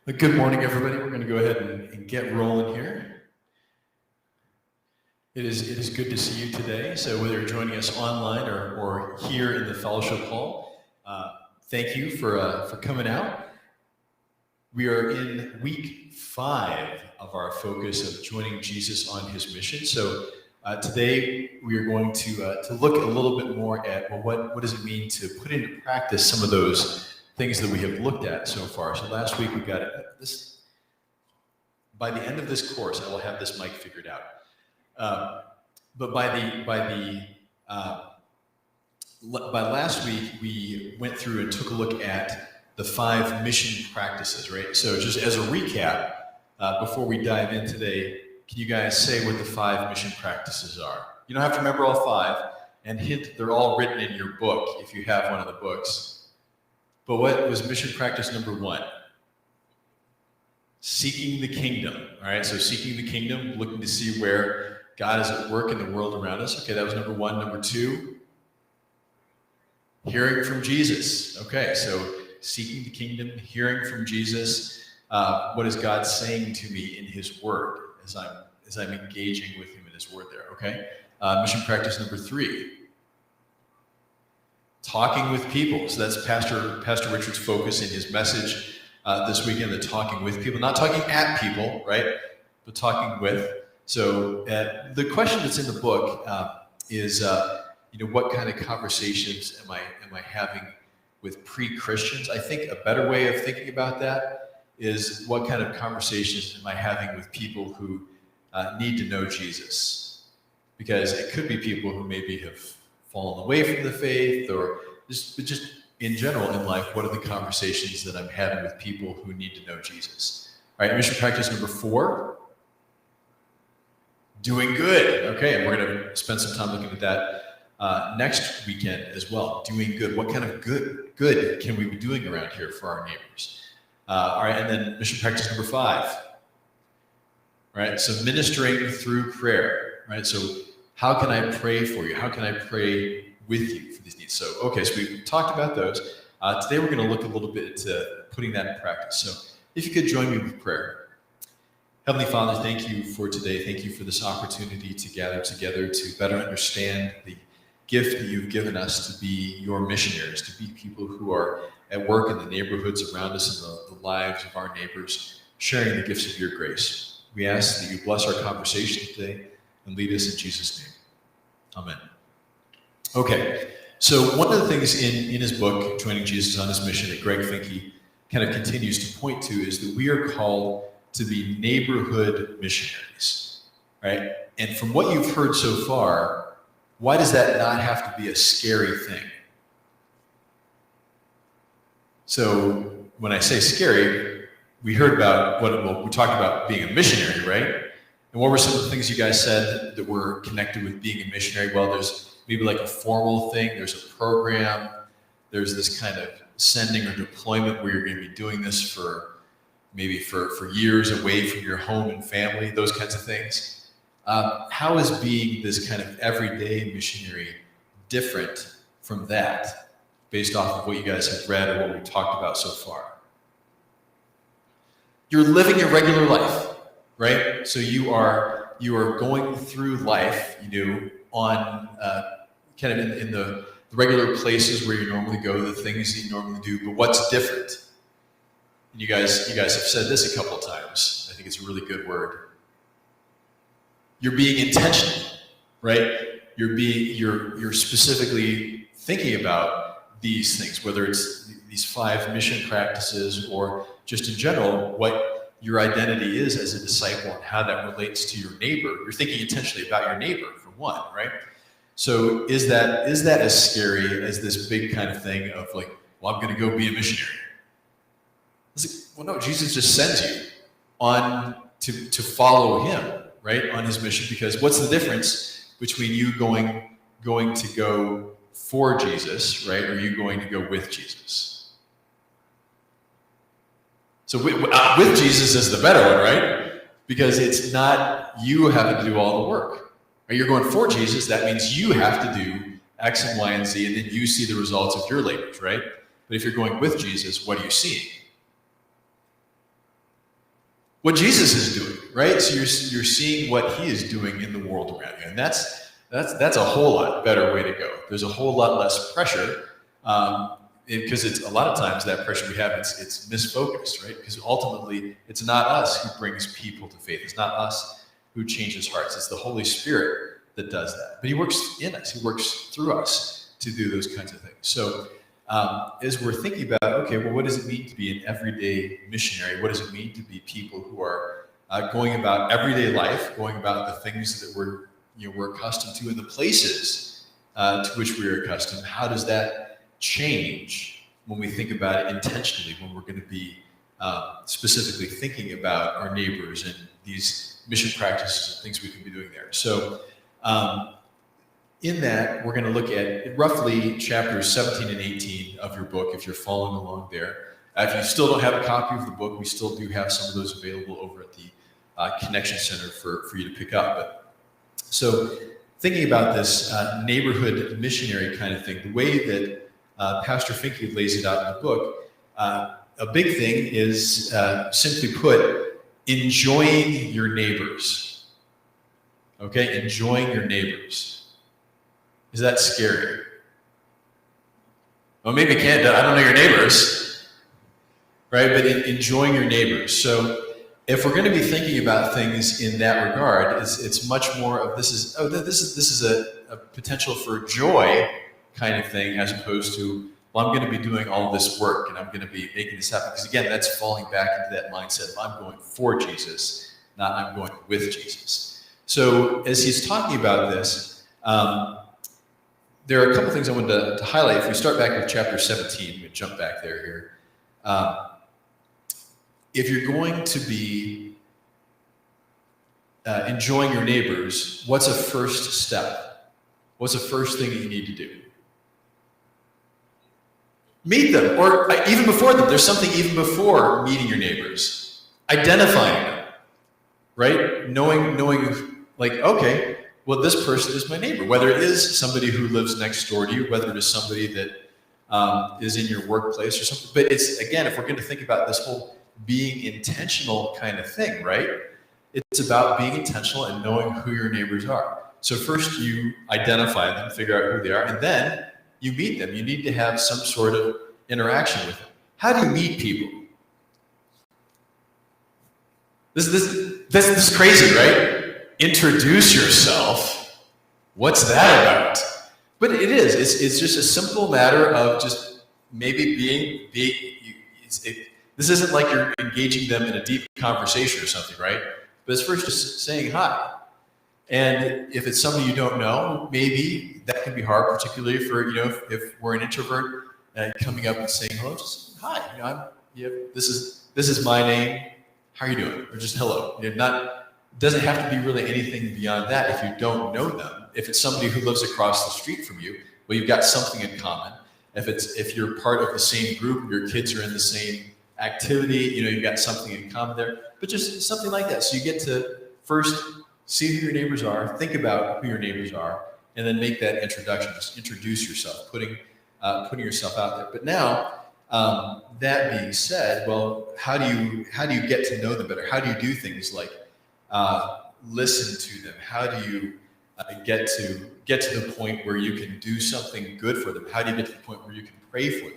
Good morning, everybody. We're going to go ahead and get rolling here. It is good to see you today. So whether you're joining us online or here in the fellowship hall, thank you for coming out. We are in week 5 of our focus of joining Jesus on his mission. So today we are going to look a little bit more at, well, what does it mean to put into practice some of those things that we have looked at so far. So last week we got this. By the end of this course, I will have this mic figured out. But by last week, we went through and took a look at the 5 mission practices, right? So just as a recap, before we dive in today, can you guys say what the 5 mission practices are? You don't have to remember all 5, and hint, they're all written in your book if you have one of the books. But what was mission practice number 1? Seeking the kingdom, all right? So seeking the kingdom, looking to see where God is at work in the world around us. Okay, that was number 1. Number 2, hearing from Jesus. Okay, so seeking the kingdom, hearing from Jesus. What is God saying to me in his word as I'm engaging with him in his word there, okay? Mission practice number 3, talking with people. So that's Pastor Richard's focus in his message this weekend, the talking with people. Not talking at people, right? But talking with. So the question that's in the book is, what kind of conversations am I having with pre-Christians? I think a better way of thinking about that is, what kind of conversations am I having with people who need to know Jesus? Because it could be people who maybe have fallen away from the faith, or just in general in life, what are the conversations that I'm having with people who need to know Jesus? All right, mission practice number 4, doing good. Okay, and we're going to spend some time looking at that next weekend as well. Doing good. What kind of good can we be doing around here for our neighbors? All right, and then mission practice number 5. Right, so ministering through prayer. Right, so how can I pray for you? How can I pray with you for these needs? So, okay, so we talked about those. Today we're going to look a little bit into putting that in practice. So if you could join me with prayer. Heavenly Father, thank you for today. Thank you for this opportunity to gather together to better understand the gift that you've given us to be your missionaries, to be people who are at work in the neighborhoods around us and the lives of our neighbors, sharing the gifts of your grace. We ask that you bless our conversation today and lead us in Jesus' name. Amen. Okay, so one of the things in his book, Joining Jesus on His Mission, that Greg Finke kind of continues to point to is that we are called to be neighborhood missionaries, right? And from what you've heard so far, why does that not have to be a scary thing? So when I say scary, we heard about we talked about being a missionary, right? And what were some of the things you guys said that were connected with being a missionary? Well, there's maybe like a formal thing, there's a program, there's this kind of sending or deployment where you're going to be doing this for years away from your home and family, those kinds of things. How is being this kind of everyday missionary different from that, based off of what you guys have read or what we've talked about so far? You're living a regular life, right? So you are going through life, on kind of in the regular places where you normally go, the things that you normally do. But what's different? And you guys have said this a couple of times. I think it's a really good word. You're being intentional, right? You're specifically thinking about these things, whether it's these 5 mission practices or just in general, what your identity is as a disciple and how that relates to your neighbor. You're thinking intentionally about your neighbor, for one, right? So is that as scary as this big kind of thing of like, well, I'm going to go be a missionary? It's like, well, no, Jesus just sends you on to follow him, right, on his mission. Because what's the difference between you going to go for Jesus, right, or you going to go with Jesus? So with Jesus is the better one, right? Because it's not you having to do all the work. Right? You're going for Jesus, that means you have to do X and Y and Z, and then you see the results of your labors, right? But if you're going with Jesus, what are you seeing? what Jesus is doing, right? So you're seeing what he is doing in the world around you, and that's a whole lot better way to go. There's a whole lot less pressure, because it's a lot of times that pressure we have, it's misfocused, right? Because ultimately it's not us who brings people to faith. It's not us who changes hearts. It's the Holy Spirit that does that. But he works in us. He works through us to do those kinds of things. So as we're thinking about, okay, well, what does it mean to be an everyday missionary? What does it mean to be people who are going about everyday life, going about the things that we're accustomed to in the places to which we are accustomed? How does that change when we think about it intentionally, when we're going to be specifically thinking about our neighbors and these mission practices and things we can be doing there? So in that, we're going to look at roughly chapters 17 and 18 of your book, if you're following along there. If you still don't have a copy of the book, we still do have some of those available over at the Connection Center for you to pick up. So thinking about this neighborhood missionary kind of thing, the way that Pastor Finke lays it out in the book, a big thing is, simply put, enjoying your neighbors. Okay, enjoying your neighbors. Is that scary? Well, maybe Canada, I don't know your neighbors, right? But enjoying your neighbors. So if we're going to be thinking about things in that regard, it's much more of this is a potential for joy kind of thing, as opposed to, well, I'm going to be doing all this work and I'm going to be making this happen. Because again, that's falling back into that mindset of I'm going for Jesus, not I'm going with Jesus. So as he's talking about this, there are a couple things I wanted to highlight. If we start back with chapter 17, we jump back there here. If you're going to be enjoying your neighbors, what's a first step? What's the first thing that you need to do? Meet them, or even before them. There's something even before meeting your neighbors. Identifying them, right? Knowing, like, okay, well, this person is my neighbor. Whether it is somebody who lives next door to you, whether it is somebody that is in your workplace or something. But it's, again, if we're going to think about this whole being intentional kind of thing, right? It's about being intentional and knowing who your neighbors are. So first you identify them, figure out who they are, and then you meet them. You need to have some sort of interaction with them. How do you meet people? This is crazy, right? Introduce yourself. What's that about? But it is. It's just a simple matter of just maybe being. This isn't like you're engaging them in a deep conversation or something, right? But it's first just saying hi. And if it's somebody you don't know, maybe that can be hard, particularly for, if we're an introvert and coming up and saying hello, just hi. This is my name. How are you doing? Or just hello. Doesn't have to be really anything beyond that if you don't know them. If it's somebody who lives across the street from you, well, you've got something in common. If you're part of the same group, your kids are in the same activity, you've got something in common there. But just something like that. So you get to first see who your neighbors are, think about who your neighbors are, and then make that introduction. Just introduce yourself, putting yourself out there. But now, that being said, well, how do you get to know them better? How do you do things like listen to them? How do you get to the point where you can do something good for them? How do you get to the point where you can pray for them?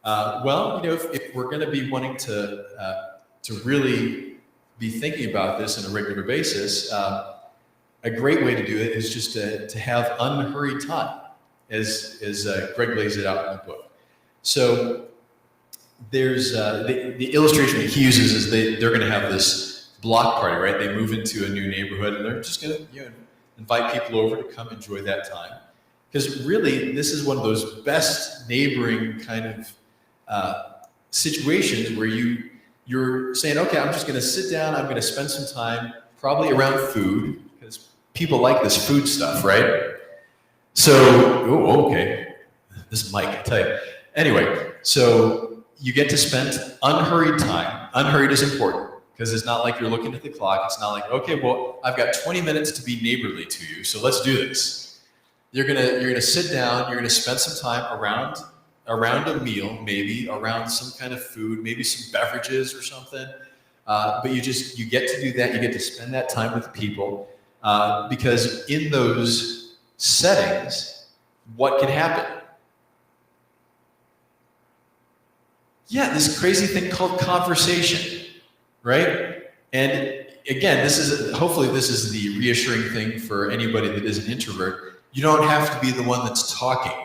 If we're going to be wanting to really be thinking about this on a regular basis, a great way to do it is just to have unhurried time, as Greg lays it out in the book. So there's the illustration that he uses is they're going to have this block party, right? They move into a new neighborhood and they're just going to invite people over to come enjoy that time. Because really, this is one of those best neighboring kind of situations where you're saying, okay, I'm just going to sit down, I'm going to spend some time probably around food, because people like this food stuff, right? So, okay, this is Mike, I tell you. Anyway, so you get to spend unhurried time. Unhurried is important, because it's not like you're looking at the clock. It's not like, okay, well, I've got 20 minutes to be neighborly to you, so let's do this. You're gonna sit down, you're gonna spend some time around a meal, maybe around some kind of food, maybe some beverages or something. But you get to do that. You get to spend that time with people because in those settings, what can happen? Yeah, this crazy thing called conversation, right? And again, hopefully this is the reassuring thing for anybody that is an introvert. You don't have to be the one that's talking,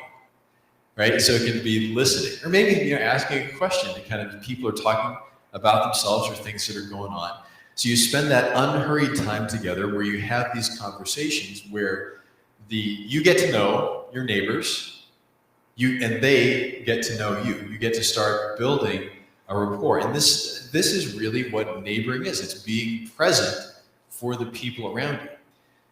right? So it can be listening, or maybe asking a question to kind of people are talking about themselves or things that are going on. So you spend that unhurried time together where you have these conversations where you get to know your neighbors, and they get to know you. You get to start building a rapport. And this is really what neighboring is. It's being present for the people around you.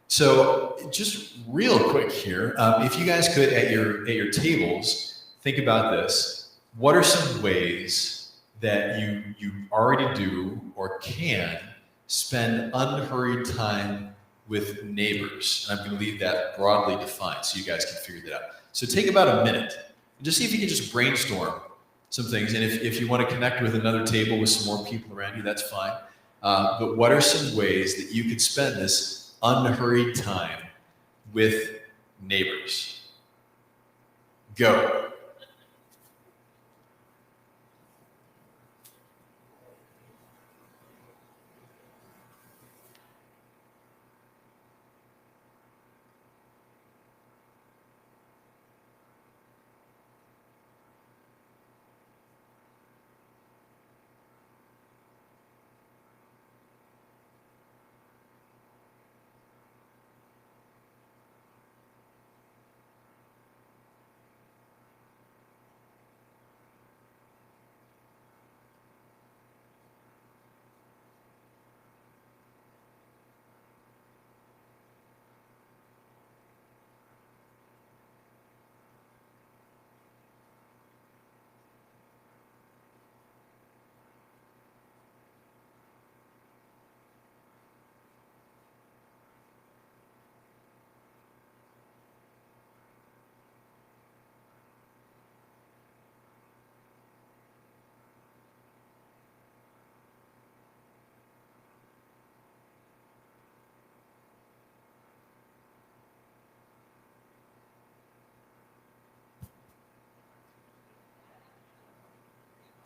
So just real quick here, if you guys could at your tables think about this. What are some ways that you already do or can spend unhurried time with neighbors? And I'm going to leave that broadly defined so you guys can figure that out. So take about a minute and just see if you can just brainstorm some things. And if you want to connect with another table with some more people around you, that's fine. But what are some ways that you could spend this unhurried time with neighbors? Go.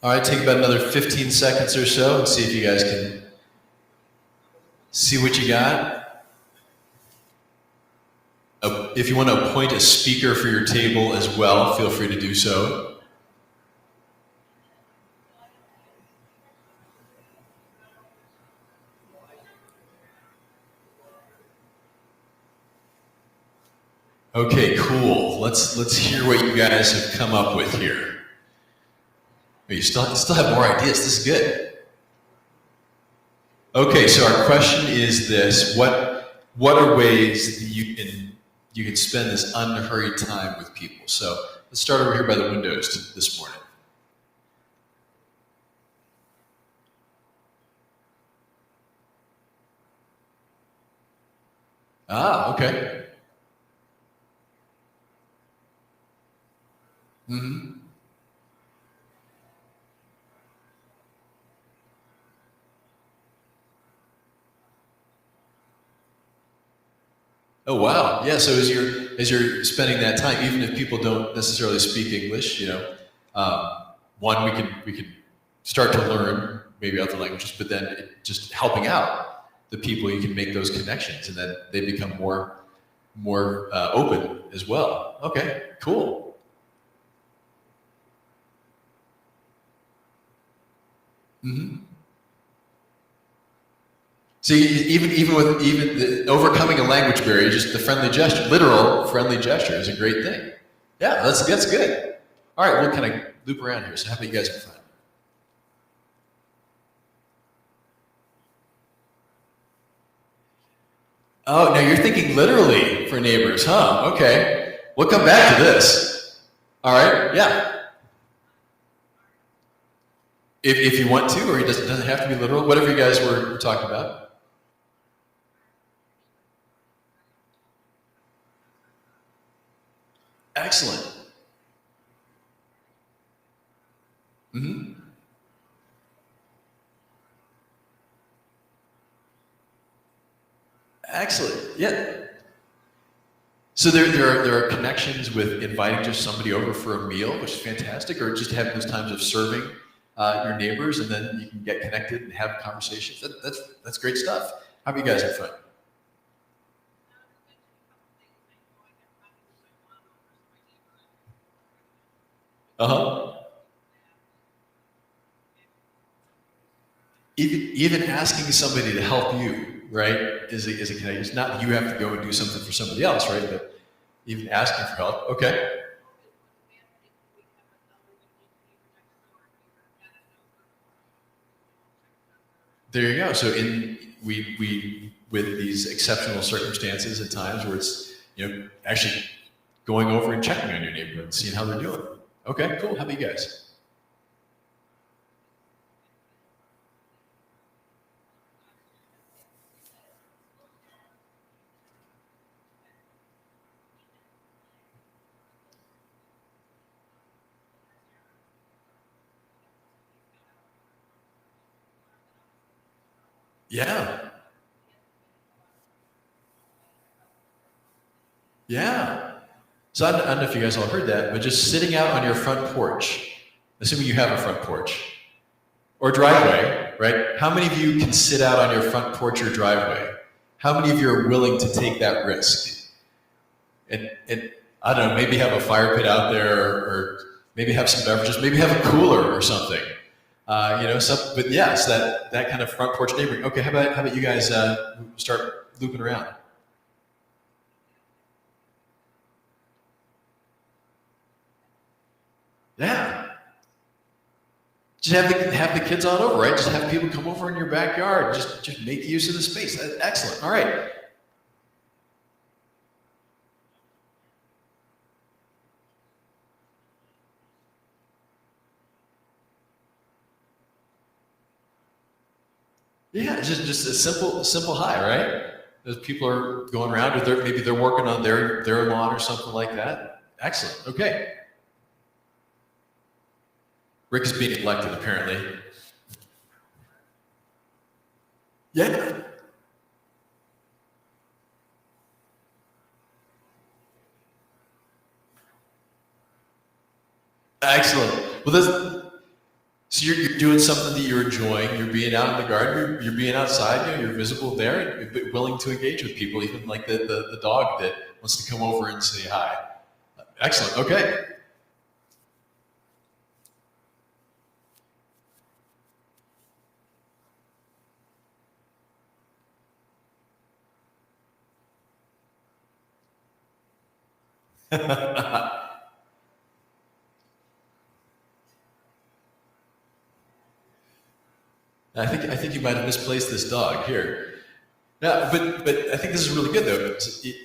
All right, take about another 15 seconds or so and see if you guys can see what you got. If you want to appoint a speaker for your table as well, feel free to do so. Okay, cool. Let's hear what you guys have come up with here. You still have more ideas. This is good. Okay, so our question is this: what are ways that you can spend this unhurried time with people? So let's start over here by the windows this morning. Ah, okay. Mm-hmm. Oh wow, yeah. So as you're spending that time, even if people don't necessarily speak English, one we can start to learn maybe other languages, but then just helping out the people, you can make those connections, and then they become more open as well. Okay, cool. Mm-hmm. So even the overcoming a language barrier, just the friendly gesture, literal friendly gesture, is a great thing. Yeah, that's good. All right, we'll kind of loop around here. So how about you guys have fun? Oh, now you're thinking literally for neighbors, huh? Okay, we'll come back to this. All right, yeah. If you want to, or it doesn't have to be literal. Whatever you guys were talking about. Excellent. Mm-hmm. Excellent. Yeah. So there are connections with inviting just somebody over for a meal, which is fantastic, or just having those times of serving your neighbors, and then you can get connected and have conversations. That's great stuff. How about you guys have fun? Uh-huh. Even asking somebody to help you, right, is a connection. It's not that you have to go and do something for somebody else, right? But even asking for help. Okay. There you go. So we with these exceptional circumstances at times where it's actually going over and checking on your neighborhood and seeing how they're doing. Okay, cool. How about you guys? Yeah, yeah. So I don't know if you guys all heard that, but just sitting out on your front porch, assuming you have a front porch or driveway, right? How many of you can sit out on your front porch or driveway? How many of you are willing to take that risk? And I don't know, maybe have a fire pit out there, or maybe have some beverages, maybe have a cooler or something. But yes, that kind of front porch neighboring. Okay, how about you guys start looping around? Yeah. Just have the kids on over, right? Just have people come over in your backyard. Just make use of the space. Excellent. All right. Yeah, just a simple hi, right? Those people are going around, or maybe they're working on their lawn or something like that. Excellent. Okay. Rick is being elected, apparently. Yeah. Excellent. Well, so you're doing something that you're enjoying. You're being out in the garden. You're being outside. You're visible there. You're willing to engage with people, even like the dog that wants to come over and say hi. Excellent. Okay. I think you might have misplaced this dog here. Yeah, but I think this is really good though.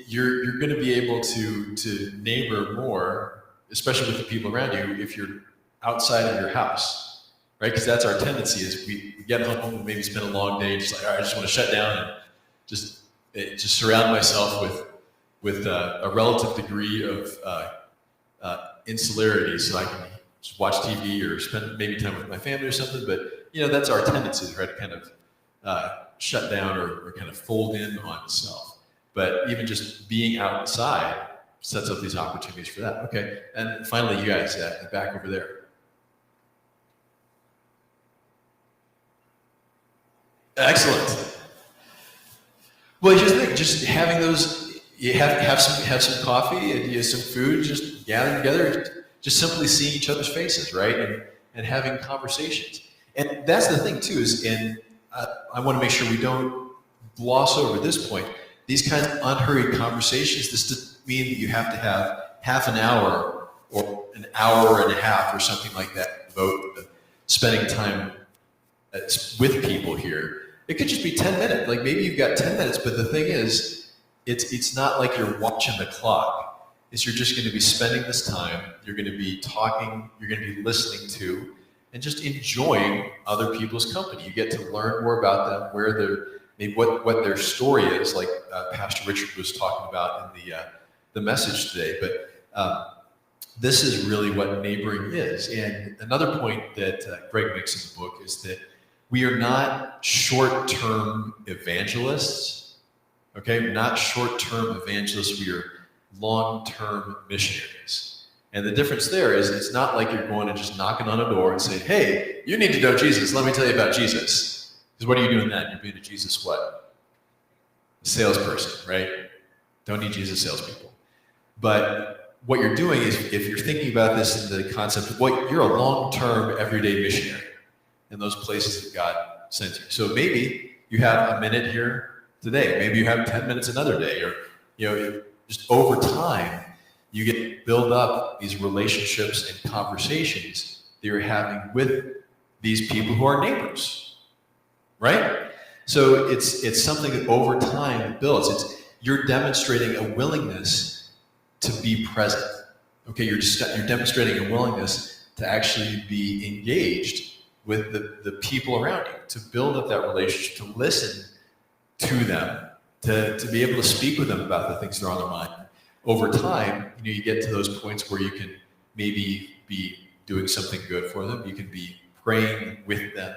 You're going to be able to neighbor more, especially with the people around you, if you're outside of your house, right? Because that's our tendency is we get home and maybe spend a long day, just like, all right, I just want to shut down and just just surround myself with a relative degree of insularity, so I can just watch TV or spend maybe time with my family or something. But that's our tendency, right? To kind of shut down or kind of fold in on self. But even just being outside sets up these opportunities for that. Okay, and finally, you guys back over there. Excellent. Well, here's the thing: just having those, you have some coffee and some food, just gathering together, just simply seeing each other's faces, right, and having conversations. And that's the thing too is, I want to make sure we don't gloss over this point. These kinds of unhurried conversations. This doesn't mean that you have to have half an hour or an hour and a half or something like that devote spending time with people here. It could just be 10 minutes. Like maybe you've got 10 minutes, but the thing is, it's not like you're watching the clock. It's you're just going to be spending this time. You're going to be talking. You're going to be listening to, and just enjoying other people's company. You get to learn more about them, where they're, maybe what their story is, like Pastor Richard was talking about in the message today. But this is really what neighboring is. And another point that Greg makes in the book is that we are not short-term evangelists. Okay, not short-term evangelists. We are long-term missionaries. And the difference there is it's not like you're going and just knocking on a door and saying, hey, you need to know Jesus. Let me tell you about Jesus. Because what are you doing then? You're being a Jesus what? A salesperson, right? Don't need Jesus salespeople. But what you're doing is, if you're thinking about this in the concept of you're a long-term everyday missionary in those places that God sends you. So maybe you have a minute here today. Maybe you have 10 minutes another day, or just over time, you build up these relationships and conversations that you're having with these people who are neighbors, right? So it's something that over time builds. You're demonstrating a willingness to be present. Okay, you're demonstrating a willingness to actually be engaged with the people around you, to build up that relationship, to listen to them, to be able to speak with them about the things that are on their mind. Over time, you get to those points where you can maybe be doing something good for them. You can be praying with them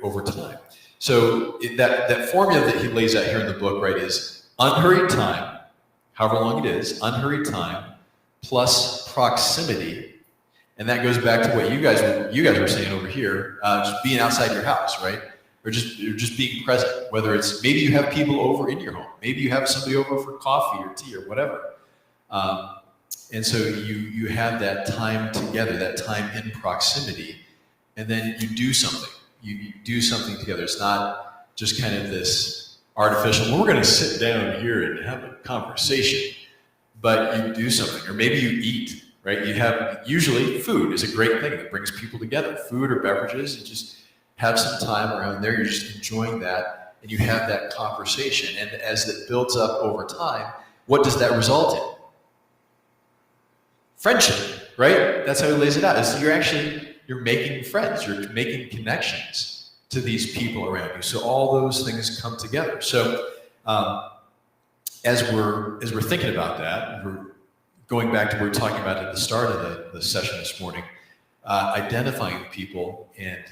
over time. So that formula that he lays out here in the book, right, is unhurried time, however long it is, unhurried time plus proximity. And that goes back to what you guys were saying over here, just being outside your house, right? Or just being present, whether it's maybe you have people over in your home, maybe you have somebody over for coffee or tea or whatever. And so you have that time together, that time in proximity, and then you do something. You do something together. It's not just kind of this artificial, well, we're going to sit down here and have a conversation, but you do something. Or maybe you eat, right? Usually food is a great thing that brings people together. Food or beverages, you just have some time around there. You're just enjoying that, and you have that conversation. And as it builds up over time, what does that result in? Friendship, right? That's how he lays it out. Is you're making friends. You're making connections to these people around you. So all those things come together. So as we're thinking about that, we're going back to what we were talking about at the start of the session this morning, identifying people and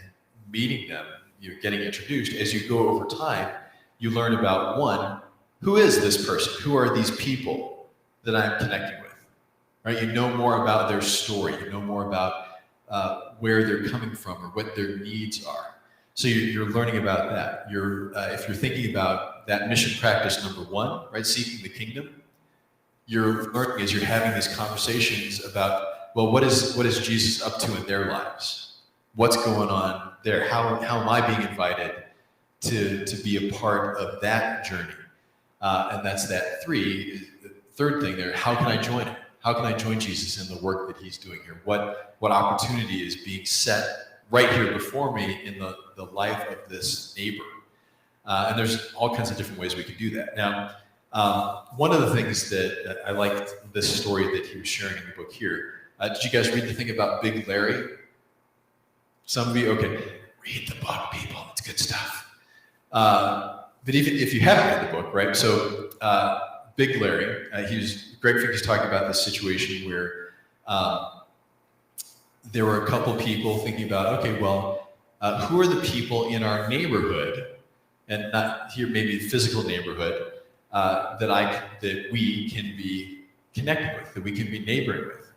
meeting them, you're getting introduced. As you go over time, you learn about, one, who is this person? Who are these people that I'm connecting with? Right? You know more about their story. You know more about where they're coming from or what their needs are. So you're learning about that. If you're thinking about that mission practice number one, right, seeking the kingdom, you're learning as you're having these conversations about, well, what is Jesus up to in their lives? What's going on there? How am I being invited to be a part of that journey? And that's that three. The third thing there, how can I join it? How can I join Jesus in the work that he's doing here? What opportunity is being set right here before me in the life of this neighbor? And there's all kinds of different ways we can do that. Now, one of the things that I liked this story that he was sharing in the book here, did you guys read the thing about Big Larry? Some of you, okay, read the book, people, it's good stuff. But even if you haven't read the book, right, so Big Larry, Greg was talking about this situation where there were a couple people thinking about, okay, well, who are the people in our neighborhood, and not here maybe the physical neighborhood, that we can be connected with, that we can be neighboring with,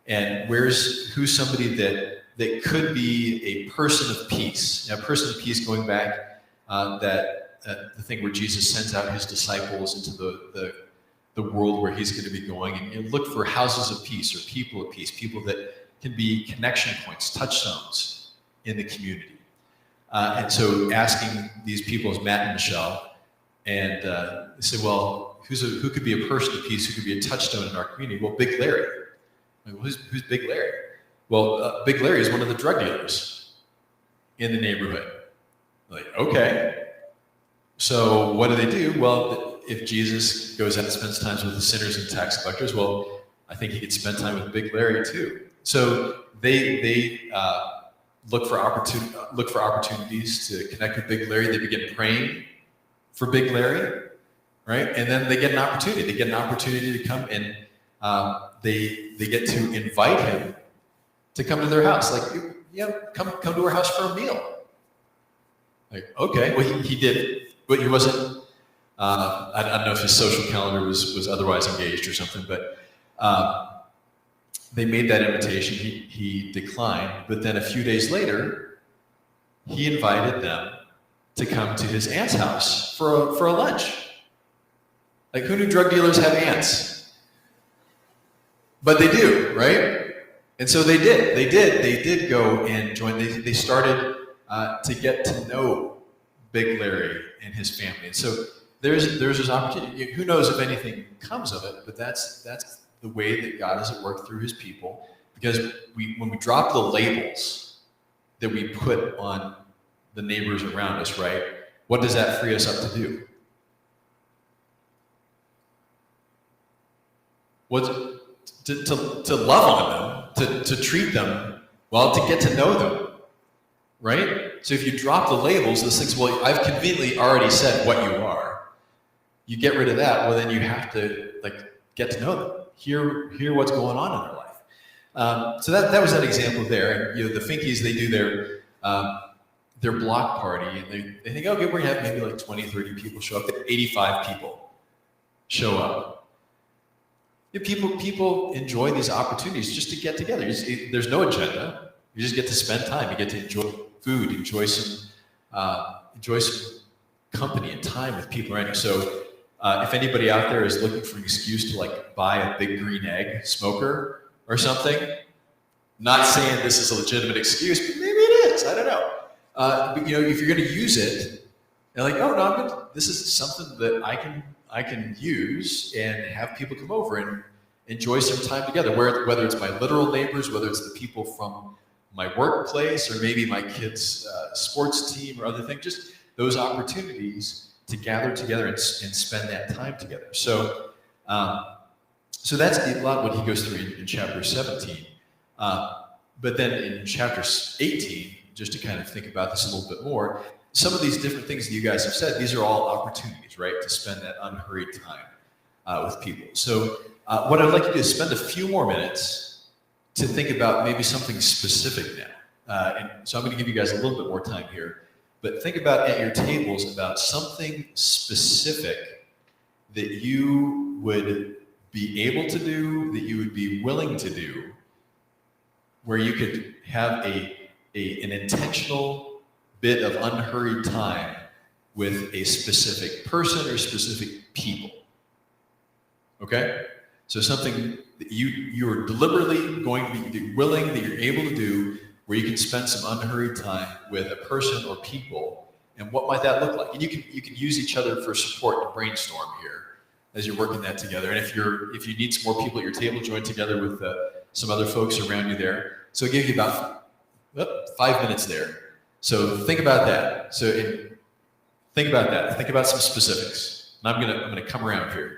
and who's somebody that could be a person of peace. Now, a person of peace, going back the thing where Jesus sends out his disciples into the world where he's going to be going, and you look for houses of peace or people of peace, people that can be connection points, touchstones in the community. And so asking these people is Matt and Michelle, and they say, well, who could be a person of peace, who could be a touchstone in our community? Well, Big Larry. Like, well, who's Big Larry? Well, Big Larry is one of the drug dealers in the neighborhood. Like, okay. So what do? Well, if Jesus goes out and spends time with the sinners and tax collectors, well, I think he could spend time with Big Larry too. So they look for opportunities to connect with Big Larry. They begin praying for Big Larry, right? And then they get an opportunity. They get an opportunity to come, and they get to invite him to come to their house. Like, yeah, come to our house for a meal. Like, okay, well, he did it, but he wasn't I don't know if his social calendar was otherwise engaged or something, but they made that invitation. He declined, but then a few days later, he invited them to come to his aunt's house for a lunch. Like, who knew drug dealers have aunts? But they do, right? And so they did. They did go and join. They started to get to know Big Larry and his family. And so there's this opportunity. Who knows if anything comes of it? But that's the way that God has at work through His people. Because when we drop the labels that we put on the neighbors around us, right? What does that free us up to do? To love on them, to treat them, well, to get to know them, right? So if you drop the labels, this thing's, well, I've conveniently already said what you are. You get rid of that, well, then you have to get to know them, hear what's going on in their life. So that was an example there. And the Finkies, they do their block party, and they think, okay, we're gonna have maybe 20, 30 people show up. 85 people show up. People enjoy these opportunities just to get together. There's no agenda. You just get to spend time. You get to enjoy food, enjoy some company and time with people around you. So if anybody out there is looking for an excuse to buy a big green egg smoker or something, not saying this is a legitimate excuse, but maybe it is. I don't know. But if you're going to use it, you're like, oh no, this is something that I can use and have people come over and enjoy some time together, whether it's my literal neighbors, whether it's the people from my workplace, or maybe my kids' sports team or other things, just those opportunities to gather together and spend that time together. So that's a lot what he goes through in chapter 17. But then in chapter 18, just to kind of think about this a little bit more, some of these different things that you guys have said, these are all opportunities, right, to spend that unhurried time with people. So what I'd like to do is spend a few more minutes to think about maybe something specific now. And so I'm going to give you guys a little bit more time here. But think about at your tables about something specific that you would be able to do, that you would be willing to do, where you could have an intentional bit of unhurried time with a specific person or specific people. Okay? So something that you're deliberately going to be willing, that you're able to do, where you can spend some unhurried time with a person or people, and what might that look like? And you can use each other for support to brainstorm here as you're working that together. And if you need some more people at your table, join together with some other folks around you there. So I'll give you about 5 minutes there. So think about that. Think about some specifics. And I'm gonna come around here.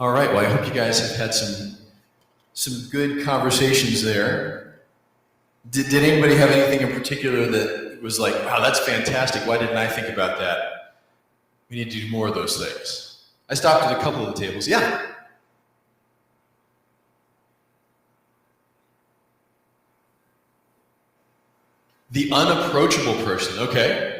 All right, well, I hope you guys have had some good conversations there. Did anybody have anything in particular that was like, wow, that's fantastic, why didn't I think about that? We need to do more of those things. I stopped at a couple of the tables. Yeah? The unapproachable person, okay.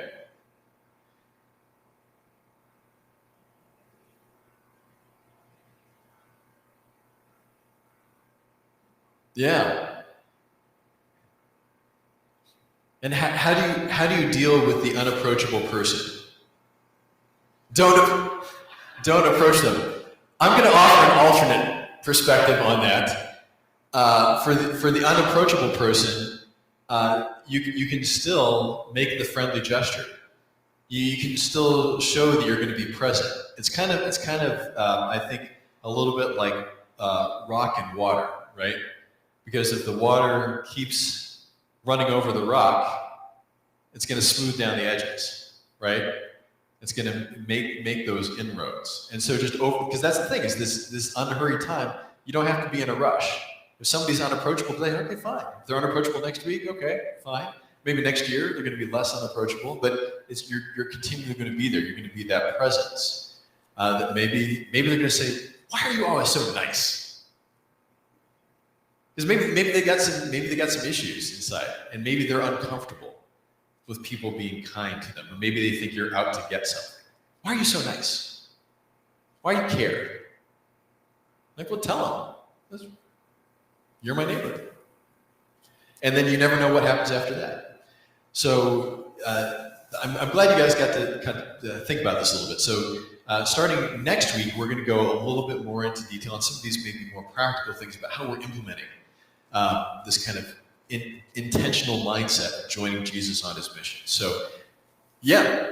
Yeah. And how do you deal with the unapproachable person? Don't approach them. I'm going to offer an alternate perspective on that. For the unapproachable person, you can still make the friendly gesture. You can still show that you're going to be present. It's kind of I think a little bit like rock and water, right? Because if the water keeps running over the rock, it's going to smooth down the edges, right? It's going to make those inroads. And so because that's the thing, is this unhurried time, you don't have to be in a rush. If somebody's unapproachable today, okay, fine. If they're unapproachable next week, okay, fine. Maybe next year they're going to be less unapproachable, but you're continually going to be there. You're going to be that presence. That maybe they're going to say, "Why are you always so nice?" Because maybe they got some issues inside, and maybe they're uncomfortable with people being kind to them, or maybe they think you're out to get something. Why are you so nice? Why do you care? Like, well, tell them. You're my neighbor. And then you never know what happens after that. So I'm glad you guys got to kind of think about this a little bit. So starting next week, we're going to go a little bit more into detail on some of these maybe more practical things about how we're implementing this kind of intentional mindset of joining Jesus on his mission. So, yeah.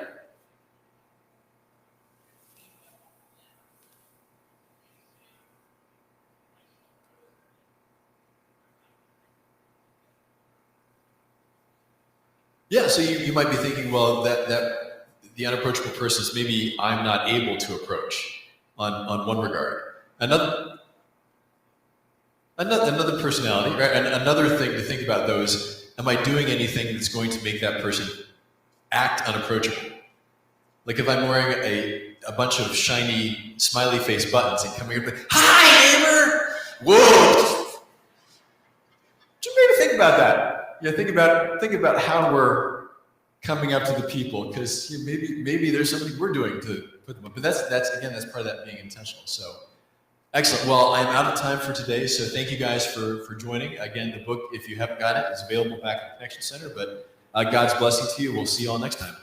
Yeah, so you might be thinking, well, that the unapproachable person is maybe I'm not able to approach on one regard. Another personality, right? And another thing to think about those, am I doing anything that's going to make that person act unapproachable? Like if I'm wearing a bunch of shiny smiley face buttons and coming up and, hi, neighbor! Whoa! Just maybe think about that. Yeah, think about how we're coming up to the people, because maybe there's something we're doing to put them up. But that's part of that being intentional. So excellent. Well, I'm out of time for today, so thank you guys for joining. Again, the book, if you haven't got it, is available back at the Connection Center. But God's blessing to you. We'll see you all next time.